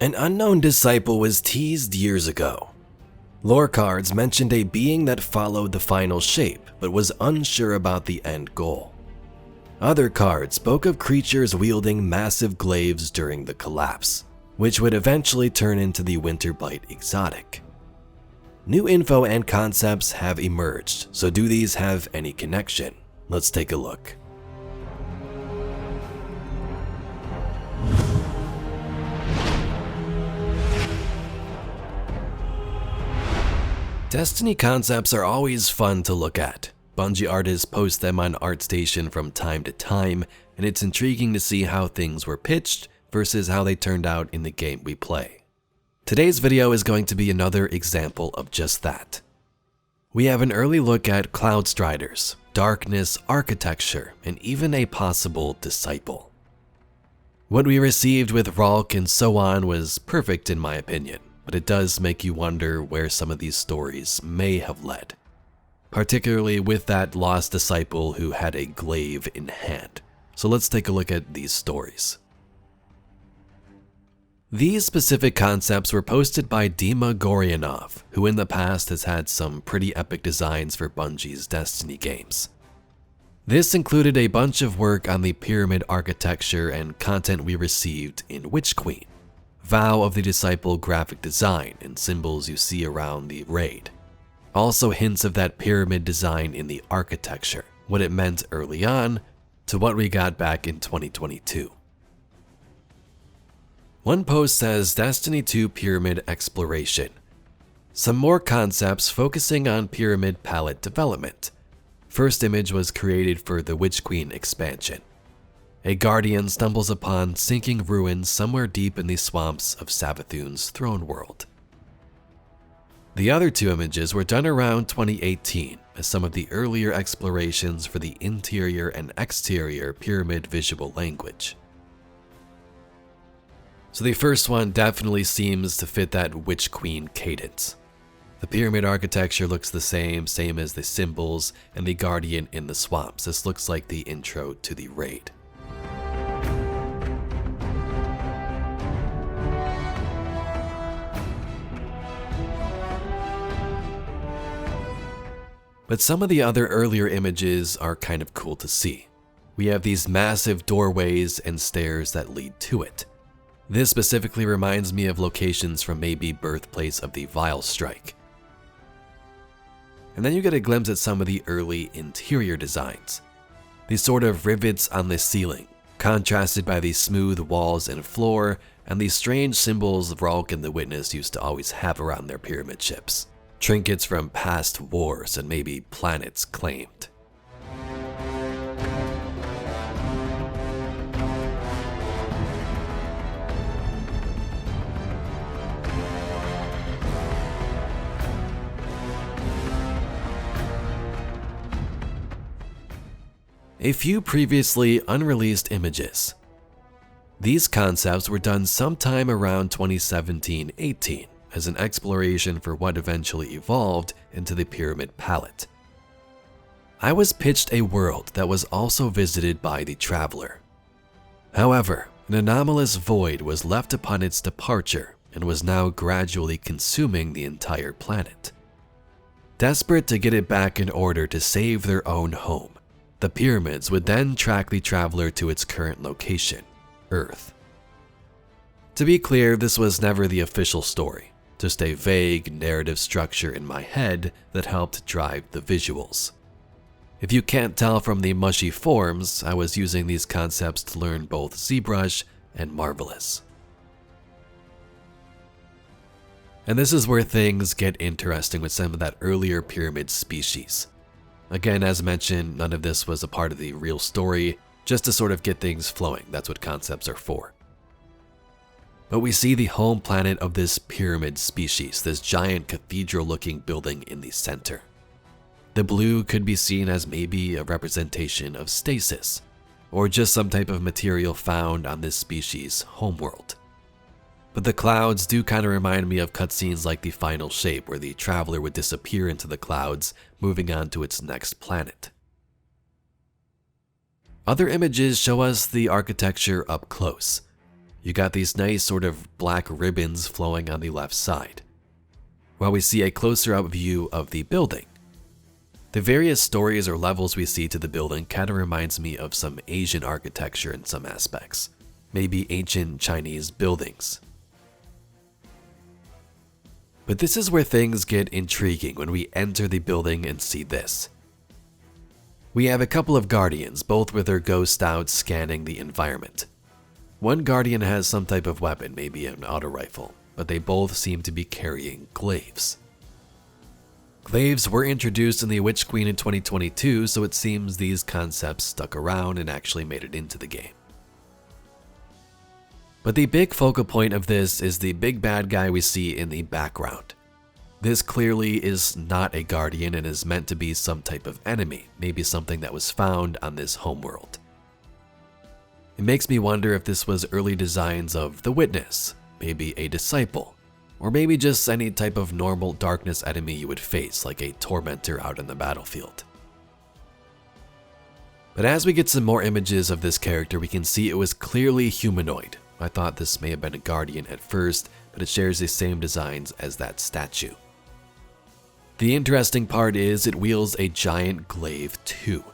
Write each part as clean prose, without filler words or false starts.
An unknown disciple was teased years ago. Lore cards mentioned a being that followed the final shape but was unsure about the end goal. Other cards spoke of creatures wielding massive glaives during the collapse, which would eventually turn into the Winterbite exotic. New info and concepts have emerged, so do these have any connection? Let's take a look. Destiny concepts are always fun to look at. Bungie artists post them on ArtStation from time to time, and it's intriguing to see how things were pitched versus how they turned out in the game we play. Today's video is going to be another example of just that. We have an early look at Cloud Striders, darkness, architecture, and even a possible disciple. What we received with Ralk and so on was perfect in my opinion, but it does make you wonder where some of these stories may have led, particularly with that lost disciple who had a glaive in hand. So let's take a look at these stories. These specific concepts were posted by Dima Goryanov, who in the past has had some pretty epic designs for Bungie's Destiny games. This included a bunch of work on the pyramid architecture and content we received in Witch Queen, Vow of the Disciple graphic design and symbols you see around the raid. Also hints of that pyramid design in the architecture, what it meant early on, to what we got back in 2022. One post says Destiny 2 Pyramid Exploration. Some more concepts focusing on pyramid palette development. First image was created for the Witch Queen expansion. A guardian stumbles upon sinking ruins somewhere deep in the swamps of Savathun's throne world. The other two images were done around 2018 as some of the earlier explorations for the interior and exterior pyramid visual language. So the first one definitely seems to fit that Witch Queen cadence. The pyramid architecture looks the same as the symbols and the guardian in the swamps. This looks like the intro to the raid. But some of the other earlier images are kind of cool to see. We have these massive doorways and stairs that lead to it. This specifically reminds me of locations from maybe Birthplace of the Vile Strike. And then you get a glimpse at some of the early interior designs. These sort of rivets on the ceiling, contrasted by the smooth walls and floor, and these strange symbols Ralk and the Witness used to always have around their pyramid ships. Trinkets from past wars and maybe planets claimed. A few previously unreleased images. These concepts were done sometime around 2017-18 as an exploration for what eventually evolved into the pyramid palette. I was pitched a world that was also visited by the Traveler. However, an anomalous void was left upon its departure and was now gradually consuming the entire planet. Desperate to get it back in order to save their own home, the pyramids would then track the Traveler to its current location, Earth. To be clear, this was never the official story, just a vague narrative structure in my head that helped drive the visuals. If you can't tell from the mushy forms, I was using these concepts to learn both ZBrush and Marvelous. And this is where things get interesting with some of that earlier pyramid species. Again, as mentioned, none of this was a part of the real story, just to sort of get things flowing. That's what concepts are for. But we see the home planet of this pyramid species, this giant cathedral-looking building in the center. The blue could be seen as maybe a representation of stasis, or just some type of material found on this species' homeworld. But the clouds do kind of remind me of cutscenes like the final shape, where the Traveler would disappear into the clouds, moving on to its next planet. Other images show us the architecture up close. You got these nice sort of black ribbons flowing on the left side, while we see a closer up view of the building. The various stories or levels we see to the building kind of reminds me of some Asian architecture in some aspects, maybe ancient Chinese buildings. But this is where things get intriguing when we enter the building and see this. We have a couple of guardians, both with their ghosts out scanning the environment. One guardian has some type of weapon, maybe an auto rifle, but they both seem to be carrying glaives. Glaives were introduced in the Witch Queen in 2022, so it seems these concepts stuck around and actually made it into the game. But the big focal point of this is the big bad guy we see in the background. This clearly is not a guardian and is meant to be some type of enemy, maybe something that was found on this homeworld. It makes me wonder if this was early designs of the Witness, maybe a disciple, or maybe just any type of normal darkness enemy you would face, like a tormentor out in the battlefield. But as we get some more images of this character, we can see it was clearly humanoid. I thought this may have been a guardian at first, but it shares the same designs as that statue. The interesting part is it wields a giant glaive too,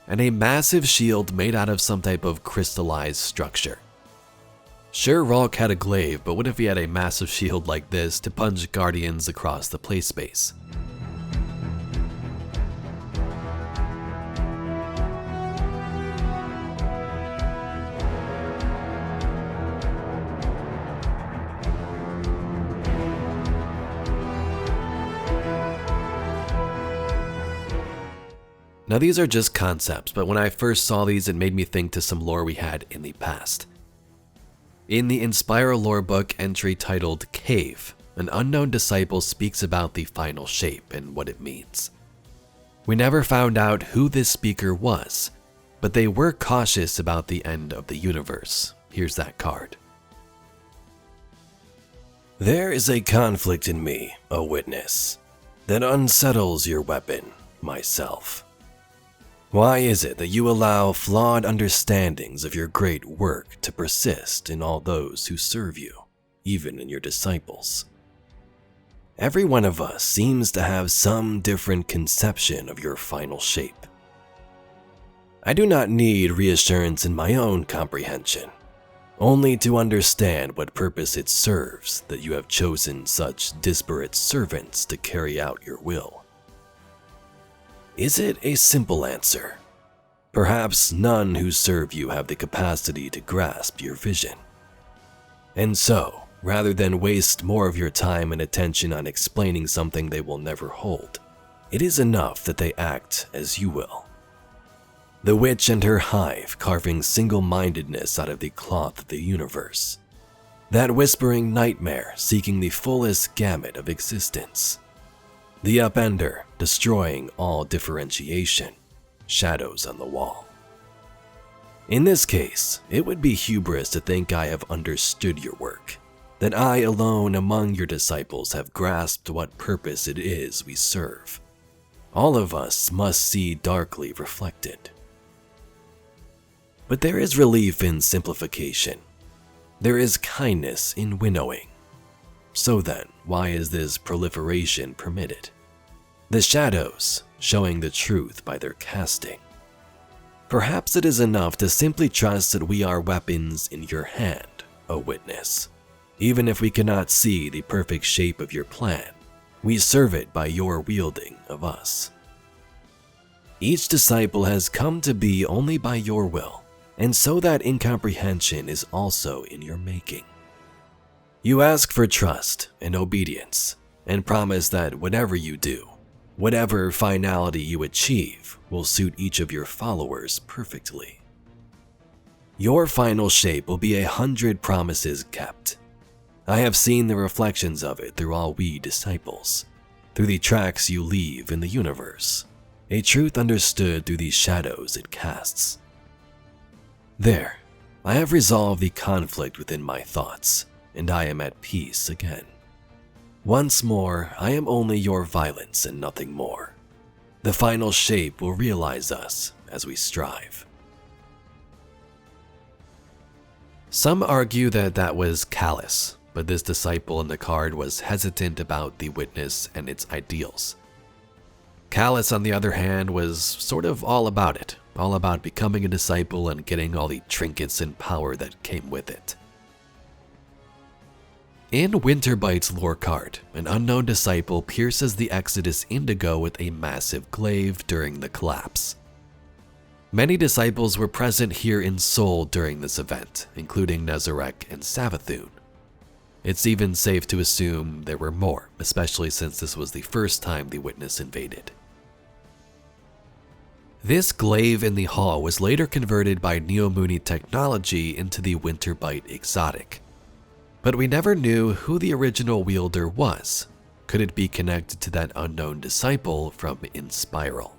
and a massive shield made out of some type of crystallized structure. Sure, Rolk had a glaive, but what if he had a massive shield like this to punch guardians across the playspace? Now these are just concepts, but when I first saw these it made me think to some lore we had in the past. In the Inspiral Lorebook entry titled Cave, an unknown disciple speaks about the final shape and what it means. We never found out who this speaker was, but they were cautious about the end of the universe. Here's that card. There is a conflict in me, a witness, that unsettles your weapon, myself. Why is it that you allow flawed understandings of your great work to persist in all those who serve you, even in your disciples? Every one of us seems to have some different conception of your final shape. I do not need reassurance in my own comprehension, only to understand what purpose it serves that you have chosen such disparate servants to carry out your will. Is it a simple answer? Perhaps none who serve you have the capacity to grasp your vision. And so, rather than waste more of your time and attention on explaining something they will never hold, it is enough that they act as you will. The witch and her hive carving single-mindedness out of the cloth of the universe. That whispering nightmare seeking the fullest gamut of existence. The upender destroying all differentiation, shadows on the wall. In this case, it would be hubris to think I have understood your work, that I alone among your disciples have grasped what purpose it is we serve. All of us must see darkly reflected. But there is relief in simplification. There is kindness in winnowing. So then, why is this proliferation permitted? The shadows showing the truth by their casting. Perhaps it is enough to simply trust that we are weapons in your hand, O witness. Even if we cannot see the perfect shape of your plan, we serve it by your wielding of us. Each disciple has come to be only by your will, and so that incomprehension is also in your making. You ask for trust and obedience, and promise that whatever you do, whatever finality you achieve will suit each of your followers perfectly. Your final shape will be 100 promises kept. I have seen the reflections of it through all we disciples, through the tracks you leave in the universe, a truth understood through the shadows it casts. There, I have resolved the conflict within my thoughts, and I am at peace again. Once more, I am only your violence and nothing more. The final shape will realize us as we strive. Some argue that that was callous, but this disciple in the card was hesitant about the witness and its ideals. Callous, on the other hand, was sort of all about it, all about becoming a disciple and getting all the trinkets and power that came with it. In Winterbite's lore card, an unknown disciple pierces the Exodus Indigo with a massive glaive during the collapse. Many disciples were present here in Seoul during this event, including Nezarec and Savathun. It's even safe to assume there were more, especially since this was the first time the witness invaded. This glaive in the hall was later converted by Neomuni technology into the Winterbite exotic. But we never knew who the original wielder was. Could it be connected to that unknown disciple from Inspiral?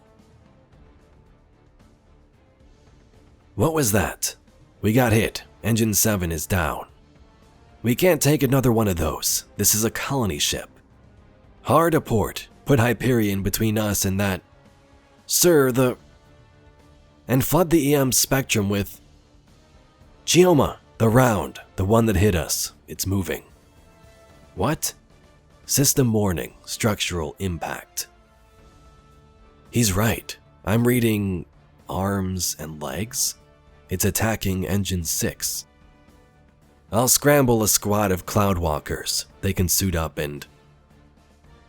What was that? We got hit. Engine 7 is down. We can't take another one of those. This is a colony ship. Hard a port. Put Hyperion between us and that. Sir, and flood the EM spectrum with... Chioma, the round, the one that hit us. It's moving. What? System warning, structural impact. He's right. I'm reading arms and legs. It's attacking Engine 6. I'll scramble a squad of Cloudwalkers. They can suit up and...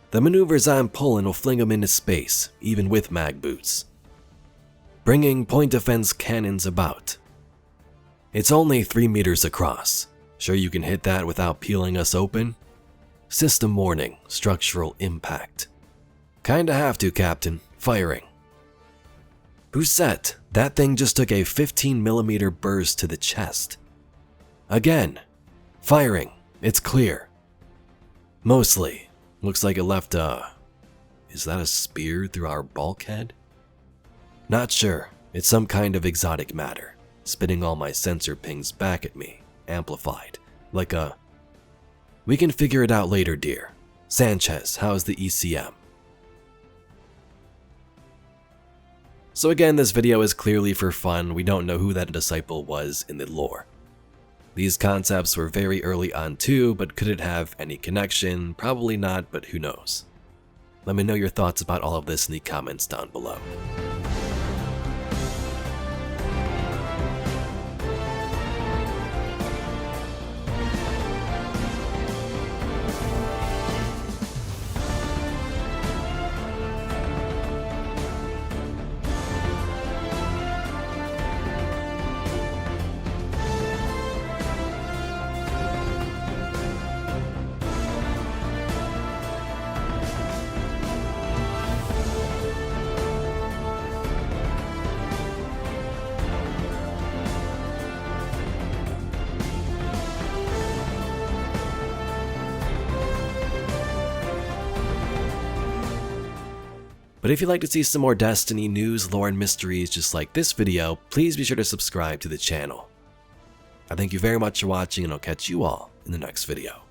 The maneuvers I'm pulling will fling them into space, even with mag boots. Bringing point defense cannons about. It's only 3 meters across. Sure you can hit that without peeling us open? System warning, structural impact. Kinda have to, Captain. Firing. Bousset, that thing just took a 15mm burst to the chest. Again. Firing. It's clear. Mostly. Looks like it left Is that a spear through our bulkhead? Not sure. It's some kind of exotic matter. Spitting all my sensor pings back at me. Amplified. Like a... We can figure it out later, dear. Sanchez, how's the ECM? So again, this video is clearly for fun. We don't know who that disciple was in the lore. These concepts were very early on too, but could it have any connection? Probably not, but who knows? Let me know your thoughts about all of this in the comments down below. But if you'd like to see some more Destiny news, lore, and mysteries just like this video, please be sure to subscribe to the channel. I thank you very much for watching, and I'll catch you all in the next video.